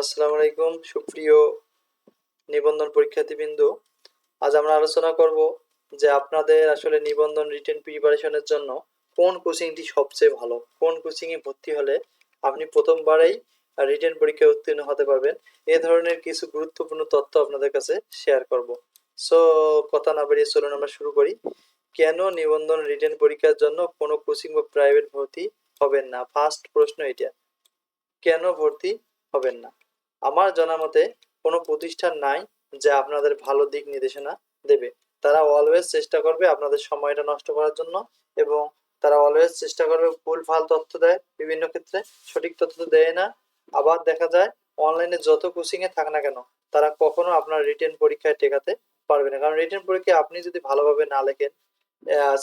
আসসালামু আলাইকুম সুপ্রিয় নিবন্ধন পরীক্ষার্থীবৃন্দ। আজ আমরা আলোচনা করব যে আপনাদের আসলে নিবন্ধন রিটেন প্রিপারেশনের জন্য কোন কোচিংটি সবচেয়ে ভালো, কোন কোচিংয়ে ভর্তি হলে আপনি প্রথমবারেই রিটেন পরীক্ষায় উত্তীর্ণ হতে পারবেন। এ ধরনের কিছু গুরুত্বপূর্ণ তথ্য আপনাদের কাছে শেয়ার করব। সো কথা না বাড়িয়ে চলুন আমরা শুরু করি। কেন নিবন্ধন রিটেন পরীক্ষার জন্য কোনো কোচিং বা প্রাইভেট ভর্তি হবেন না? ফার্স্ট প্রশ্ন এটা, কেন ভর্তি হবেন না? আমার জানা মতে কোনো প্রতিষ্ঠান নাই যে আপনাদের ভালো দিক নির্দেশনা দেবে। তারা অলওয়েজ চেষ্টা করবে আপনাদের সময়টা নষ্ট করার জন্য, এবং তারা অলওয়েজ চেষ্টা করবে ভুলভাল তথ্য দেয় বিভিন্ন ক্ষেত্রে, সঠিক তথ্য তো দেয় না। আবার দেখা যায় অনলাইনে যত কোচিংয়ে থাক না কেন, তারা কখনো আপনার রিটেন পরীক্ষায় টেকাতে পারবে না। কারণ রিটেন পরীক্ষায় আপনি যদি ভালোভাবে না লেখেন,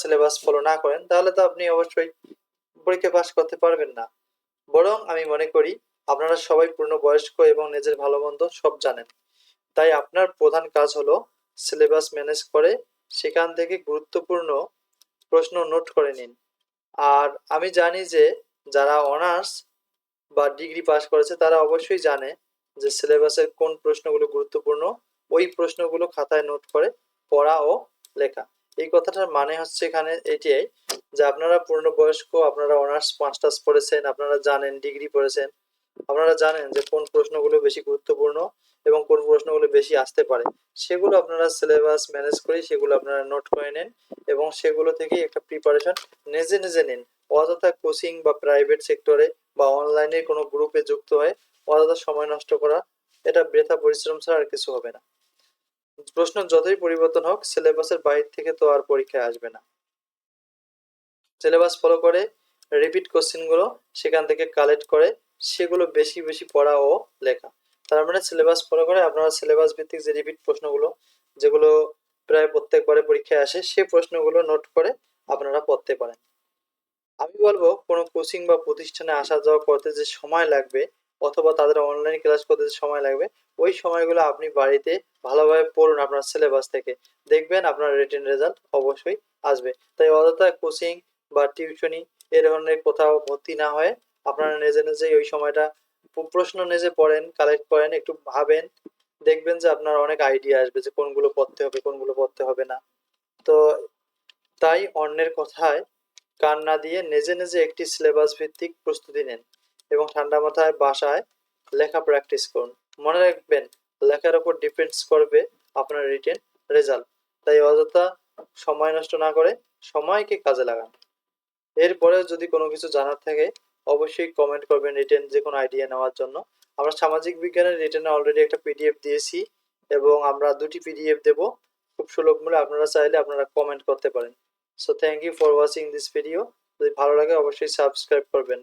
সিলেবাস ফলো না করেন, তাহলে তো আপনি অবশ্যই পরীক্ষা পাস করতে পারবেন না। বরং আমি মনে করি আপনারা সবাই পূর্ণবয়স্ক এবং নিজের ভালো মন্দ সব জানেন। তাই আপনার প্রধান কাজ হলো সিলেবাস ম্যানেজ করে সেখান থেকে গুরুত্বপূর্ণ প্রশ্ন নোট করে নিন। আর আমি জানি যে যারা অনার্স বা ডিগ্রি পাস করেছে তারা অবশ্যই জানে যে সিলেবাসের কোন প্রশ্নগুলো গুরুত্বপূর্ণ, ওই প্রশ্নগুলো খাতায় নোট করে পড়া ও লেখা। এই কথাটার মানে হচ্ছে এখানে এটাই যে আপনারা পূর্ণবয়স্ক, আপনারা অনার্স মাস্টার্স পড়েছেন, আপনারা জানেন, ডিগ্রি পড়েছেন, আপনারা জানেন যে কোন প্রশ্নগুলো বেশি গুরুত্বপূর্ণ এবং কোন প্রশ্নগুলো বেশি আসতে পারে। সেগুলো আপনারা সিলেবাস ম্যানেজ করে সেগুলো আপনারা নোট করে নেন এবং সেগুলো থেকেই একটা প্রিপারেশন নিজে নিজে নিন। অযথা কোচিং বা প্রাইভেট সেক্টরে বা অনলাইনে কোনো গ্রুপে যুক্ত হয়ে অযথা সময় নষ্ট করা, এটা বৃথা পরিশ্রম ছাড়া আর কিছু হবে না। প্রশ্ন যতই পরিবর্তন হোক, সিলেবাসের বাইরে থেকে তো আর পরীক্ষায় আসবে না। সিলেবাস ফলো করে রিপিট কোশ্চেনগুলো সেখান থেকে কালেক্ট করে সেগুলো বেশি বেশি পড়া ও লেখা। তার মানে সিলেবাস ফলো করে আপনারা সিলেবাস ভিত্তিক যে রিপিট প্রশ্নগুলো, যেগুলো প্রায় প্রত্যেকবারে পরীক্ষায় আসে, সেই প্রশ্নগুলো নোট করে আপনারা পড়তে পারেন। আমি বলবো কোনো কোচিং বা প্রতিষ্ঠানে আসা যাওয়া করতে যে সময় লাগবে অথবা তাদের অনলাইন ক্লাস করতে যে সময় লাগবে, ওই সময়গুলো আপনি বাড়িতে ভালোভাবে পড়ুন আপনার সিলেবাস থেকে, দেখবেন আপনার রিটেন রেজাল্ট অবশ্যই আসবে। তাই অযথা কোচিং বা টিউশনি এ ধরনের কোথাও ভর্তি না হয়ে আপনারা নিজে নিজেই ওই সময়টা প্রশ্ন নিজে পড়েন, কালেক্ট করেন, একটু ভাবেন, দেখবেন যে আপনার অনেক আইডিয়া আসবে যে কোনগুলো পড়তে হবে কোনগুলো পড়তে হবে না। তো তাই অন্যের কথায় কান না দিয়ে নিজে নিজে একটি সিলেবাস ভিত্তিক প্রস্তুতি নিন এবং ঠান্ডা মাথায় বাসায় লেখা প্র্যাকটিস করুন। মনে রাখবেন, লেখার উপর ডিপেন্ডস করবে আপনার রিটেন রেজাল্ট। তাই অযথা সময় নষ্ট না করে সময়কে কাজে লাগান। এরপরেও যদি কোনো কিছু জানার থাকে অবশ্যই কমেন্ট করবেন রিটেন যে কোনো আইডিয়া নেওয়ার জন্য। আমরা সামাজিক বিজ্ঞানের রিটেনে অলরেডি একটা পিডিএফ দিয়েছি এবং আমরা দুটি পিডিএফ দেব খুব সুলভ মূল্যে। আপনারা চাইলে আপনারা কমেন্ট করতে পারেন। So thank you for watching this video. যদি ভালো লাগে অবশ্যই সাবস্ক্রাইব করবেন।